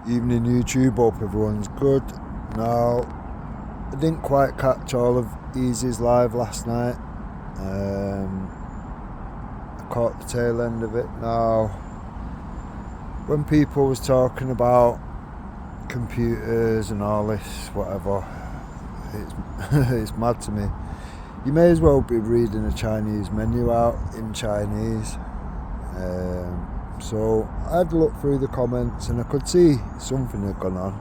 Evening YouTube, hope everyone's good. Now, I didn't quite catch all of Easy's live last night. I caught the tail end of it. Now, when people was talking about computers and all this, whatever, it's mad to me. You may as well be reading a Chinese menu out in Chinese. So I had to look through the comments and I could see something had gone on,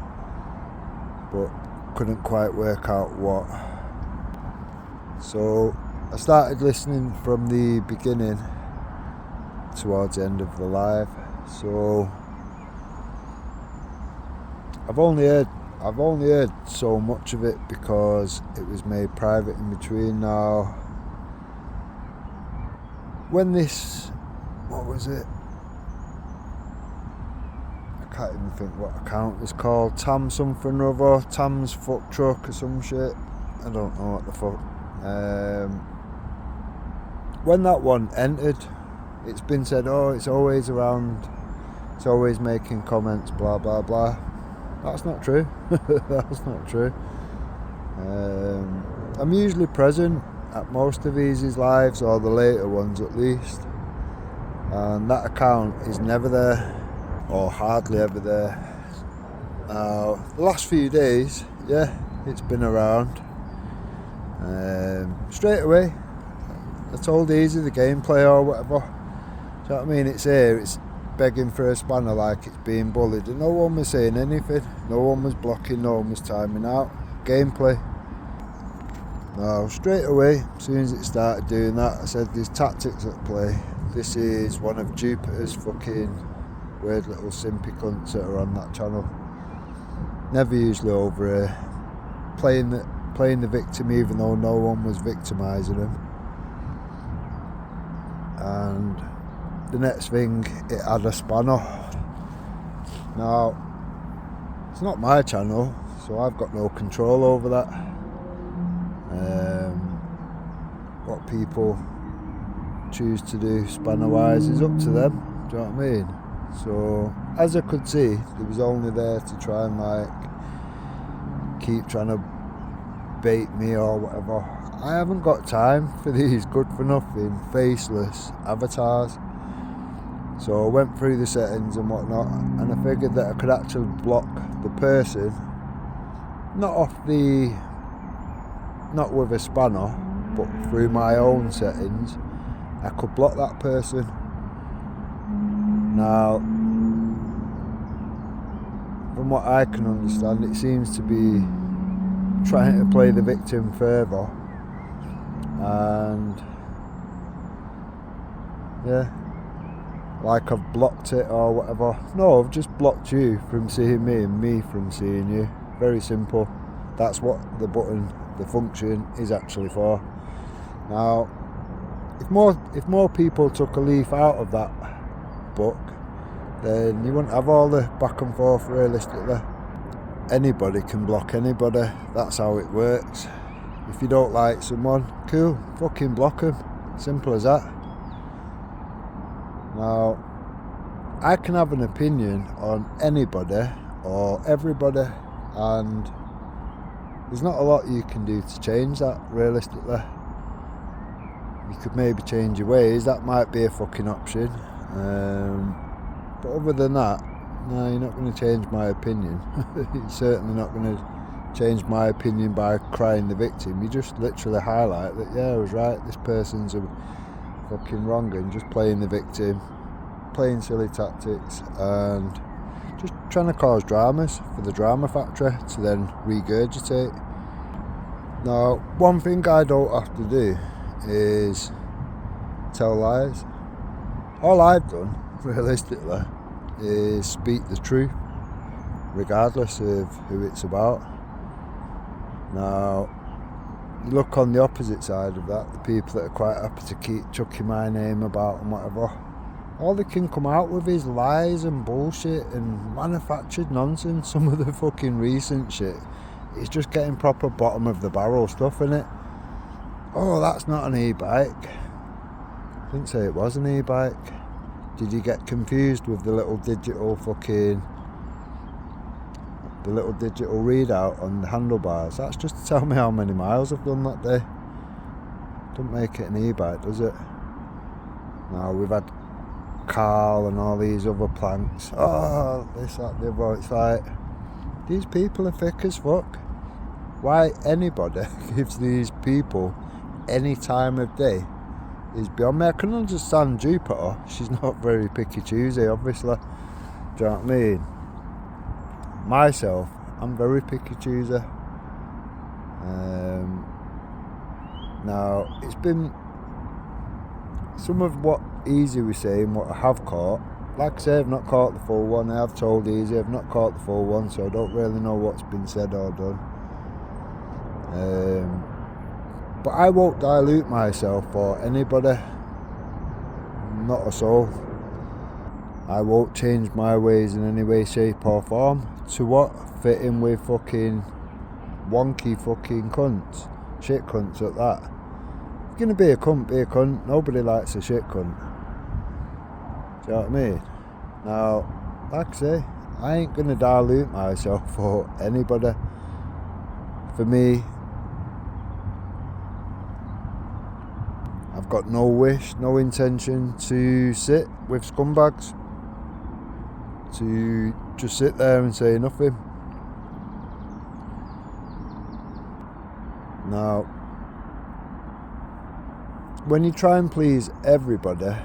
but couldn't quite work out what. So I started listening from the beginning towards the end of the live. So I've only heard so much of it because it was made private in between. Now, when this, what was it? I can't even think what account it's called. Tam something or other. Tam's fuck truck or some shit. I don't know what the fuck. When that one entered, it's been said, oh, it's always around, it's always making comments, blah blah blah. That's not true. That's not true. I'm usually present at most of Easy's lives, or the later ones at least, and that account is never there, or hardly ever there. The last few days, yeah, it's been around. Straight away, I told Easy the gameplay or whatever. Do you know what I mean? It's here, it's begging for a spanner like it's being bullied, and no one was saying anything. No one was blocking, no one was timing out. Gameplay. Now, straight away, as soon as it started doing that, I said there's tactics at play. This is one of Jupiter's fucking weird little simpy cunts that are on that channel. Never usually over here. Playing the victim even though no one was victimising him. And the next thing, it had a spanner. Now, it's not my channel, so I've got no control over that. What people choose to do spanner wise is up to them, do you know what I mean? So, as I could see, they was only there to try and keep trying to bait me or whatever. I haven't got time for these good for nothing, faceless avatars. So I went through the settings and whatnot, and I figured that I could actually block the person, not with a spanner, but through my own settings, I could block that person. Now, from what I can understand, it seems to be trying to play the victim further, and yeah, like I've blocked it or whatever. No, I've just blocked you from seeing me and me from seeing you. Very simple. That's what the button, the function, is actually for. Now, if more people took a leaf out of that book, then you wouldn't have all the back and forth realistically. Anybody can block anybody. That's how it works. If you don't like someone, cool, fucking block them. Simple as that. Now, I can have an opinion on anybody or everybody, and there's not a lot you can do to change that, realistically. You could maybe change your ways, that might be a fucking option. But other than that, no, you're not going to change my opinion. You're certainly not going to change my opinion by crying the victim. You just literally highlight that, yeah, I was right, this person's a fucking wrong, and just playing the victim, playing silly tactics, and just trying to cause dramas for the drama factory to then regurgitate. Now, one thing I don't have to do is tell lies. All I've done, realistically, is speak the truth, regardless of who it's about. Now, you look on the opposite side of that, the people that are quite happy to keep chucking my name about and whatever, all they can come out with is lies and bullshit and manufactured nonsense. Some of the fucking recent shit, it's just getting proper bottom of the barrel stuff, innit? Oh, that's not an e-bike. Didn't say it was an e-bike. Did you get confused with the little digital fucking the little digital readout on the handlebars, that's just to tell me how many miles I've done that day. Doesn't make it an e-bike, does it? Now we've had Carl and all these other planks. Oh, this, that, the other. It's like, these people are thick as fuck. Why anybody gives these people any time of day is beyond me. I can understand Jupiter. She's not very picky choosy, obviously. Do you know what I mean? Myself, I'm very picky chooser. Now, it's been some of what Easy was saying, what I have caught. Like I say, I've not caught the full one. I have told Easy I've not caught the full one, so I don't really know what's been said or done. But I won't dilute myself for anybody. Not a soul. I won't change my ways in any way, shape or form. To what? Fit in with fucking wonky fucking cunts. Shit cunts at that. If you're gonna be a cunt, be a cunt. Nobody likes a shit cunt. Do you know what I mean? Now, like I say, I ain't gonna dilute myself for anybody. For me, I've got no wish, no intention to sit with scumbags. To just sit there and say nothing. Now, when you try and please everybody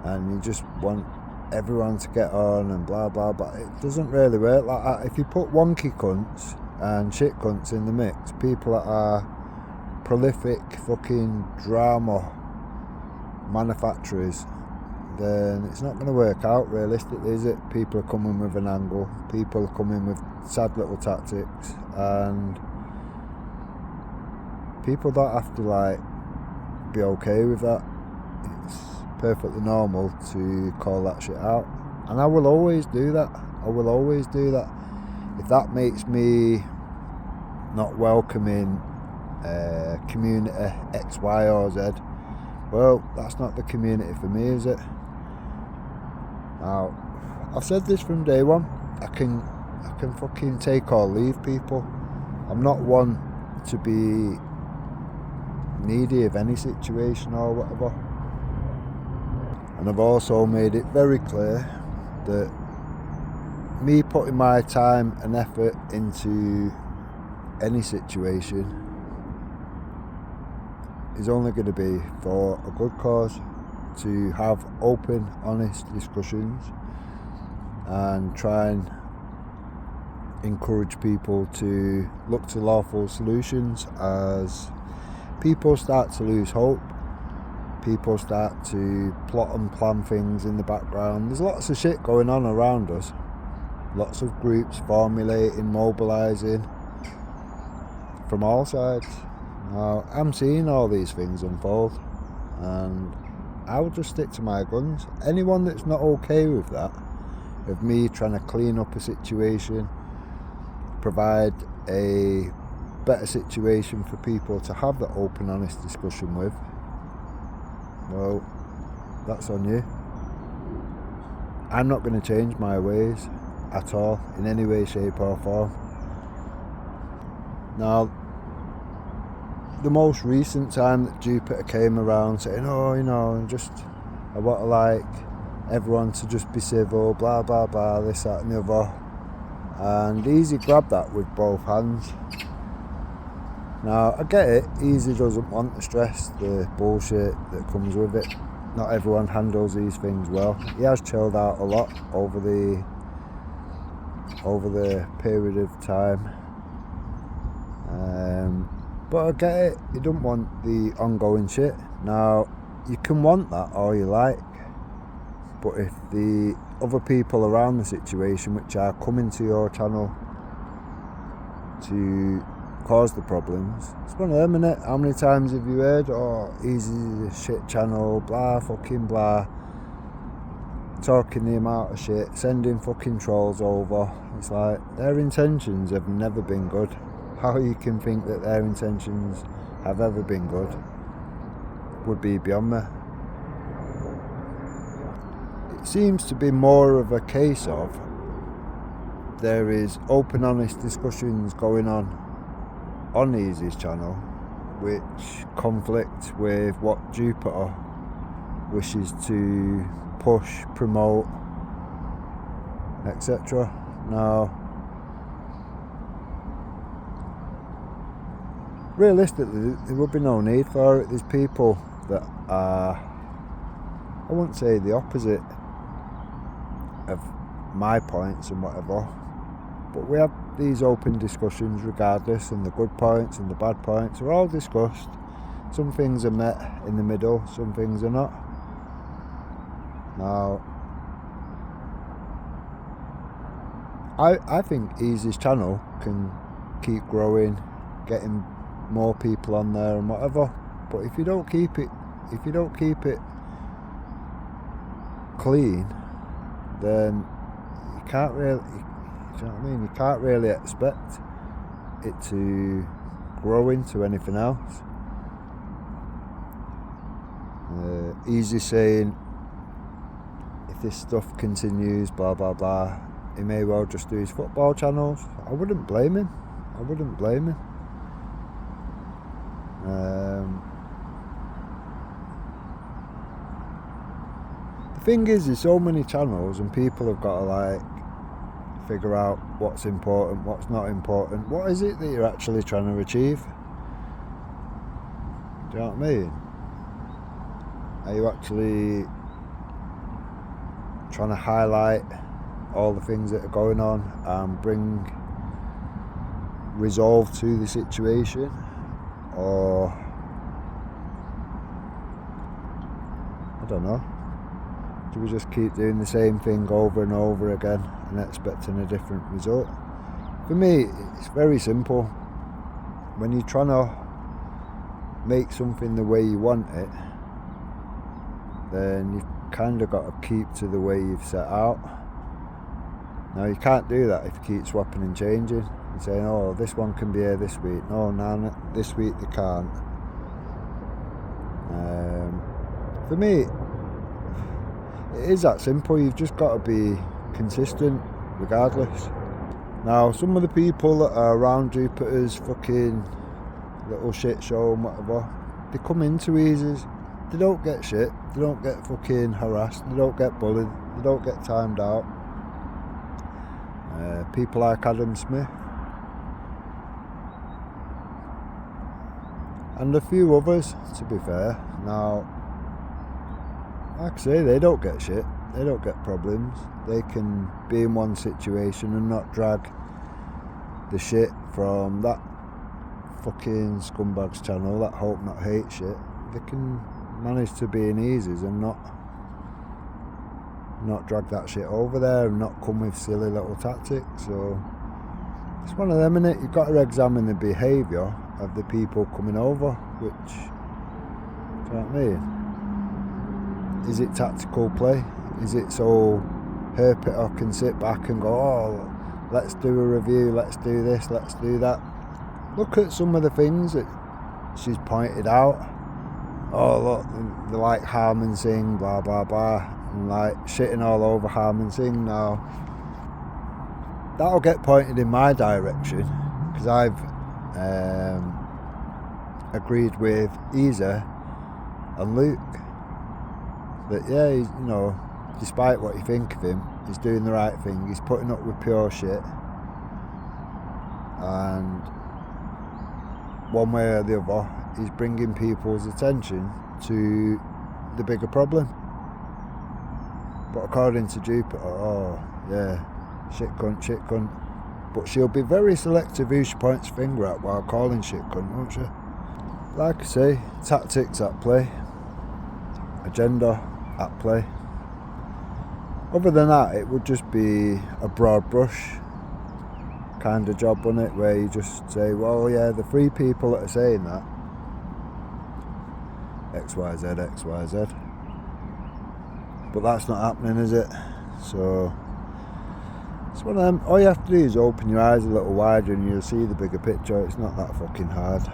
and you just want everyone to get on and blah blah blah, it doesn't really work like that. If you put wonky cunts and shit cunts in the mix, people that are prolific fucking drama manufacturers, then it's not going to work out realistically, is it? People are coming with an angle, people are coming with sad little tactics, and people don't have to like be okay with that. It's perfectly normal to call that shit out, and I will always do that. I will always do that. If that makes me not welcoming community X, Y or Z, well, that's not the community for me, is it? Now, I've said this from day one. I can fucking take or leave people. I'm not one to be needy of any situation or whatever. And I've also made it very clear that me putting my time and effort into any situation is only going to be for a good cause, to have open, honest discussions and try and encourage people to look to lawful solutions as people start to lose hope. People start to plot and plan things in the background. There's lots of shit going on around us. Lots of groups formulating, mobilising from all sides. Now, I'm seeing all these things unfold, and I will just stick to my guns. Anyone that's not okay with that, of me trying to clean up a situation, provide a better situation for people to have that open, honest discussion with, well, that's on you. I'm not going to change my ways at all, in any way, shape or form. Now, the most recent time that Jupiter came around saying, oh, you know, I want to like everyone to just be civil, blah blah blah, this, that and the other, and Easy grabbed that with both hands. Now, I get it, Easy doesn't want the stress, the bullshit that comes with it. Not everyone handles these things well. He has chilled out a lot over the period of time. But I get it, you don't want the ongoing shit. Now, you can want that all you like, but if the other people around the situation which are coming to your channel to cause the problems, it's one of them, innit? How many times have you heard, oh, Easy shit channel, blah fucking blah, talking the amount of shit, sending fucking trolls over? It's like, their intentions have never been good. How you can think that their intentions have ever been good would be beyond me. It seems to be more of a case of there is open, honest discussions going on Easy's channel which conflict with what Jupiter wishes to push, promote, etc. Now, realistically, there would be no need for it. There's people that are, I wouldn't say the opposite of my points and whatever, but we have these open discussions regardless, and the good points and the bad points are all discussed. Some things are met in the middle, some things are not. Now, I think Easy's channel can keep growing, getting more people on there and whatever, but if you don't keep it clean, then you can't really, do you know what I mean? You can't really expect it to grow into anything else. Easy saying, if this stuff continues, blah blah blah, he may well just do his football channels. I wouldn't blame him. The thing is, there's so many channels and people have got to like figure out what's important, what's not important. What is it that you're actually trying to achieve? Do you know what I mean? Are you actually trying to highlight all the things that are going on and bring resolve to the situation, or I don't know, do we just keep doing the same thing over and over again and expecting a different result? For me, it's very simple. When you're trying to make something the way you want it, then you've kind of got to keep to the way you've set out. Now, you can't do that if you keep swapping and changing and saying, oh, this one can be here this week. No, this week they can't. For me, it is that simple. You've just got to be consistent regardless. Now, some of the people that are around Jupiter's fucking little shit show and whatever, they come into Easy's, they don't get shit, they don't get fucking harassed, they don't get bullied, they don't get timed out. People like Adam Smith and a few others, to be fair. Now, like I say, they don't get shit, they don't get problems. They can be in one situation and not drag the shit from that fucking scumbag's channel, that hope not hate shit. They can manage to be in Easy's and not drag that shit over there and not come with silly little tactics. So it's one of them, innit? You've got to examine the behaviour of the people coming over, which, do you know what I mean? Is it tactical play? Is it so Herpiter can sit back and go, oh, let's do a review, let's do this, let's do that? Look at some of the things that she's pointed out. Oh, look, they like Harman Singh, blah blah blah, and like shitting all over Harman Singh. Now, that'll get pointed in my direction because I've agreed with Isa and Luke that, yeah, he's, you know, despite what you think of him, he's doing the right thing. He's putting up with pure shit, and one way or the other, he's bringing people's attention to the bigger problem. But according to Jupiter, oh yeah, shit cunt. But she'll be very selective who she points her finger at while calling shit cunt, won't she? Like I say, tactics at play, agenda at play. Other than that, it would just be a broad brush kind of job, wouldn't it? Where you just say, well, yeah, the three people that are saying that, XYZ. But that's not happening, is it? So it's one of them. All you have to do is open your eyes a little wider and you'll see the bigger picture. It's not that fucking hard.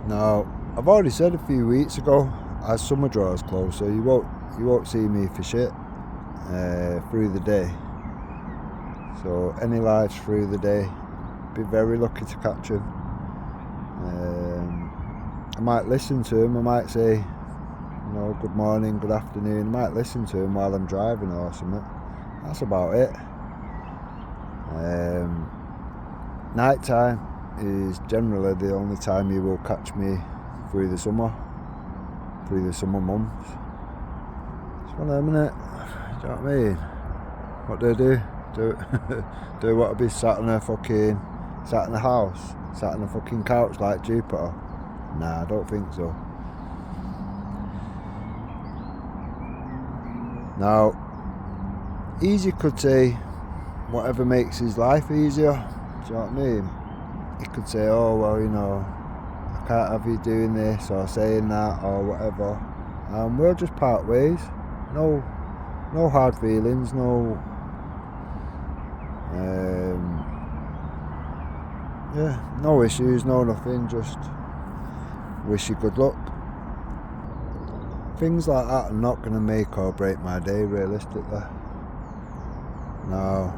Now, I've already said a few weeks ago, as summer draws closer, you won't see me for shit through the day. So any lives through the day, be very lucky to catch them. I might listen to them. I might say, you know, good morning, good afternoon. I might listen to them while I'm driving or something. That's about it. Night time is generally the only time you will catch me through the summer months. It's one of them, innit? Do you know what I mean? What do? Do what I'd be sat in the house, sat on a fucking couch like Jupiter? Nah, I don't think so. Now, easy could say whatever makes his life easier. Do you know what I mean? He could say, oh well, you know, I can't have you doing this or saying that or whatever. We'll just part ways. No hard feelings, no no issues, no nothing, just wish you good luck. Things like that are not going to make or break my day, realistically. No.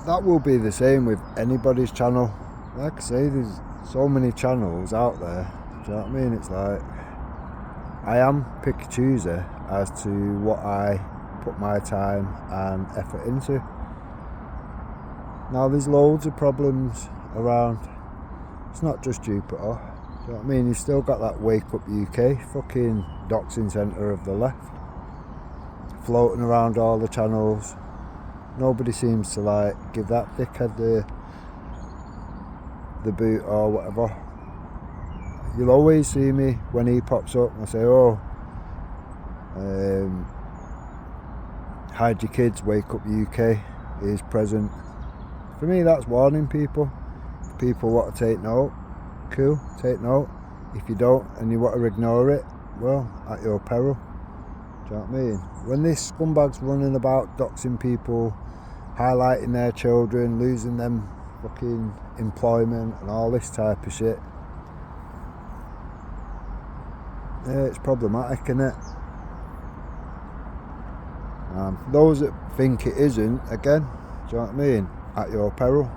That will be the same with anybody's channel. Like I say, there's so many channels out there. Do you know what I mean? It's like, I am picky choosy as to what I put my time and effort into. Now there's loads of problems around. It's not just Jupiter. Do you know what I mean? You've still got that Wake Up UK fucking doxing centre of the left floating around all the channels. Nobody seems to like give that dickhead the boot or whatever. You'll always see me when he pops up and I say, oh, hide your kids, Wake Up UK is present. For me, that's warning people. If people want to take note, cool, take note. If you don't and you want to ignore it, well, at your peril. Do you know what I mean? When this scumbag's running about doxing people, highlighting their children, losing them fucking employment and all this type of shit, yeah, it's problematic, innit? Those that think it isn't, again, do you know what I mean? At your peril.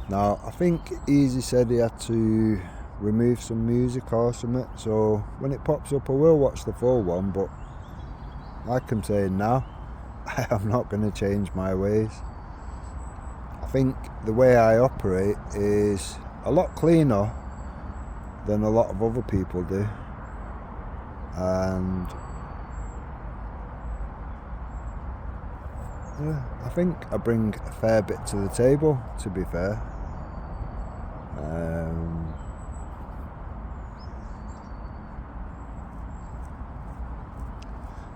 Now, I think Easy said he had to remove some music or something, so when it pops up I will watch the full one, but like I'm saying now, I am not going to change my ways. I think the way I operate is a lot cleaner than a lot of other people do, and yeah, I think I bring a fair bit to the table, to be fair.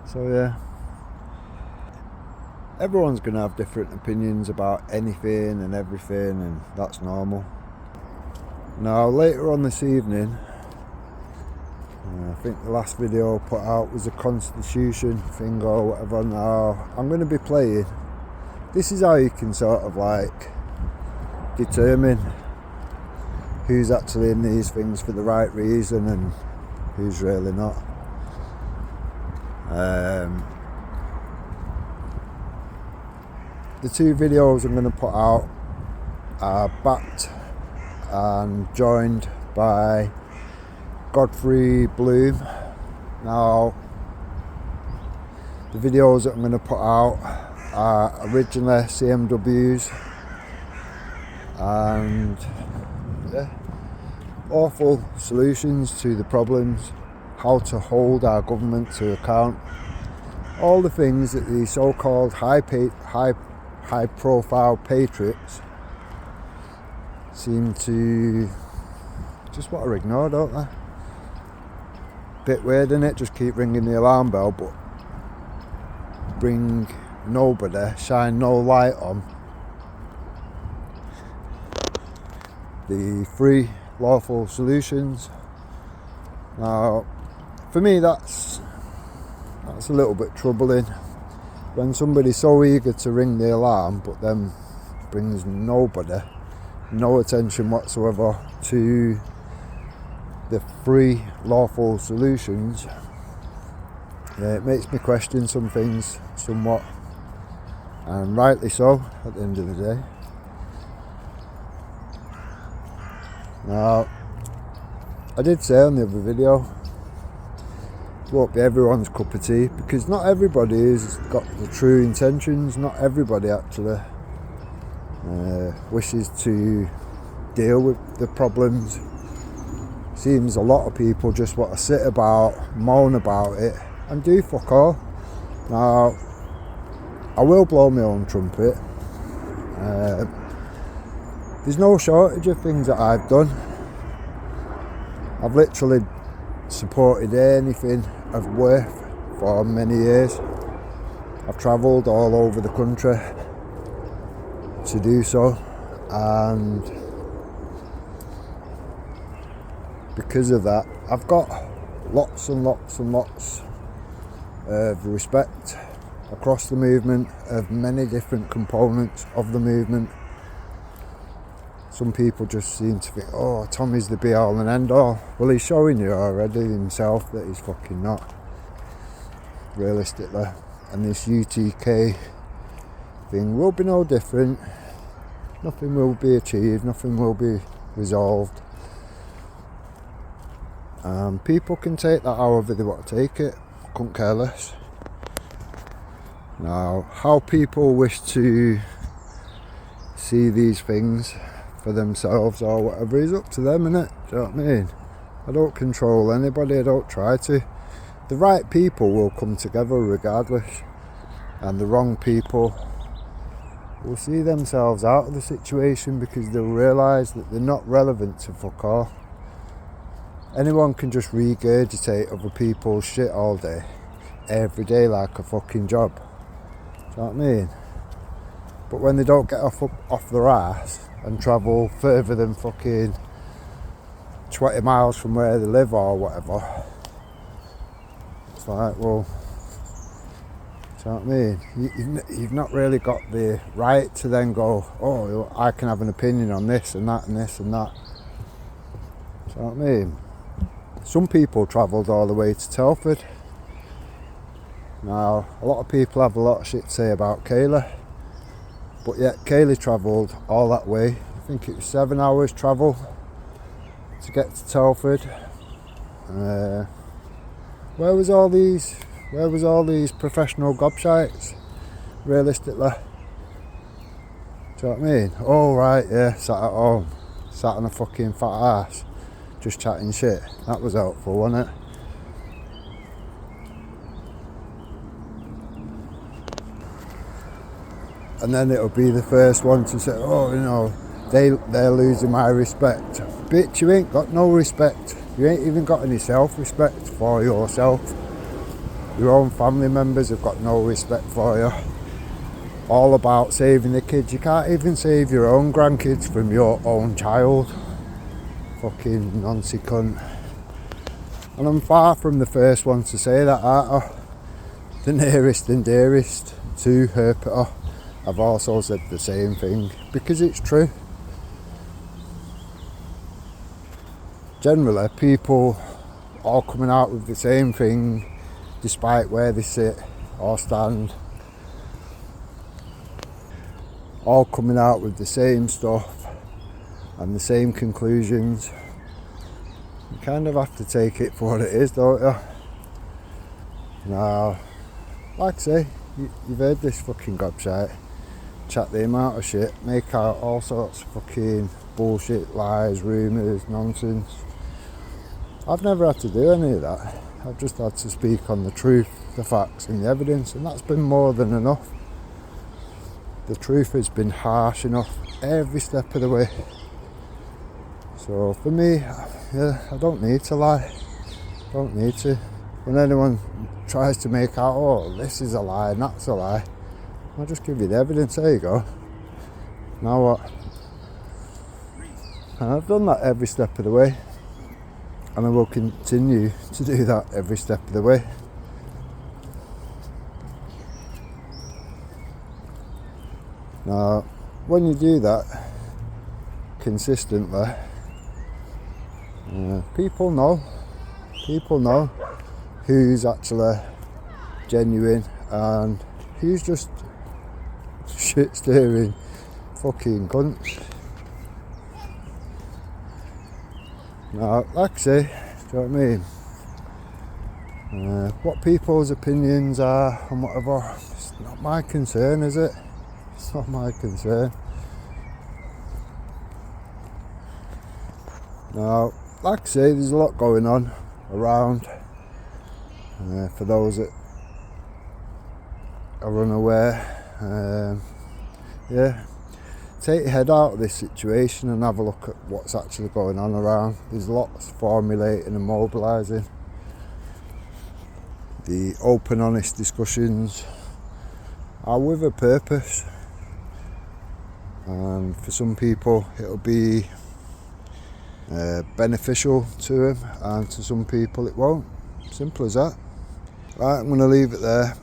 So yeah, everyone's going to have different opinions about anything and everything, and that's normal. Now later on this evening, I think the last video I put out was a constitution thing or whatever. Now I'm going to be playing. This is how you can sort of like determine who's actually in these things for the right reason and who's really not. The two videos I'm going to put out are backed and joined by Godfrey Bloom. Now, the videos that I'm going to put out are originally CMWs, and yeah, awful solutions to the problems, how to hold our government to account, all the things that the so-called high-profile patriots seem to just want to ignore, don't they? Bit weird, isn't it? Just keep ringing the alarm bell, but bring nobody, shine no light on the free, lawful solutions. Now, for me, that's a little bit troubling. When somebody's so eager to ring the alarm, but then brings nobody, no attention whatsoever to the free, lawful solutions, yeah, it makes me question some things somewhat. and rightly so at the end of the day. Now, I did say on the other video, it won't be everyone's cup of tea, because not everybody has got the true intentions. Not everybody actually wishes to deal with the problems. Seems a lot of people just want to sit about, moan about it, and do fuck all. Now, I will blow my own trumpet. There's no shortage of things that I've done. I've literally supported anything of worth for many years. I've travelled all over the country to do so, and because of that, I've got lots and lots and lots of respect across the movement, of many different components of the movement. Some people just seem to think, oh, Tommy's the be all and end all. Well, he's showing you already himself that he's fucking not, realistically. And this UTK thing will be no different. Nothing will be achieved, nothing will be resolved. People can take that however they want to take it. Couldn't care less. Now, how people wish to see these things for themselves or whatever is up to them, innit? Do you know what I mean? I don't control anybody, I don't try to. The right people will come together regardless, and the wrong people will see themselves out of the situation because they'll realise that they're not relevant to fuck all. Anyone can just regurgitate other people's shit all day, every day, like a fucking job. Do you know what I mean? But when they don't get off their ass and travel further than fucking 20 miles from where they live or whatever, it's like, well, do you know what I mean? You've not really got the right to then go, oh, I can have an opinion on this and that and this and that. Do you know what I mean? Some people travelled all the way to Telford. Now, a lot of people have a lot of shit to say about Kayla, but yet Kaylee travelled all that way. I think it was 7 hours travel to get to Telford. Where was all these professional gobshites, realistically? Do you know what I mean? Oh right, yeah, sat at home, sat on a fucking fat ass, just chatting shit. That was helpful, wasn't it? And then it'll be the first one to say, oh, you know, they're losing my respect. Bitch, you ain't got no respect. You ain't even got any self-respect for yourself. Your own family members have got no respect for you. All about saving the kids. You can't even save your own grandkids from your own child. Fucking noncy cunt. And I'm far from the first one to say that, aren't I? The nearest and dearest to her Peter I've also said the same thing, because it's true. Generally, people all coming out with the same thing, despite where they sit or stand. All coming out with the same stuff and the same conclusions. You kind of have to take it for what it is, don't you? Now, like I say, you've heard this fucking gobshite chat the amount of shit, make out all sorts of fucking bullshit, lies, rumours, nonsense. I've never had to do any of that. I've just had to speak on the truth, the facts and the evidence, and that's been more than enough. The truth has been harsh enough every step of the way. So for me, yeah, I don't need to lie. Don't need to. When anyone tries to make out, oh, this is a lie and that's a lie, I'll just give you the evidence. There you go. Now what? And I've done that every step of the way, and I will continue to do that every step of the way. Now, when you do that consistently, people know who's actually genuine and who's just Shit steering fucking cunts. Now, like I say, do you know what I mean? What people's opinions are and whatever, it's not my concern, is it? It's not my concern. Now, like I say, there's a lot going on around. For those that are unaware, yeah, take your head out of this situation and have a look at what's actually going on around. There's lots formulating and mobilising. The open, honest discussions are with a purpose, and for some people it'll be beneficial to them, and to some people it won't. Simple as that. Right, I'm going to leave it there.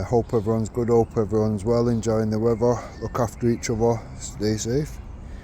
Hope everyone's good, hope everyone's well, enjoying the weather, look after each other, stay safe.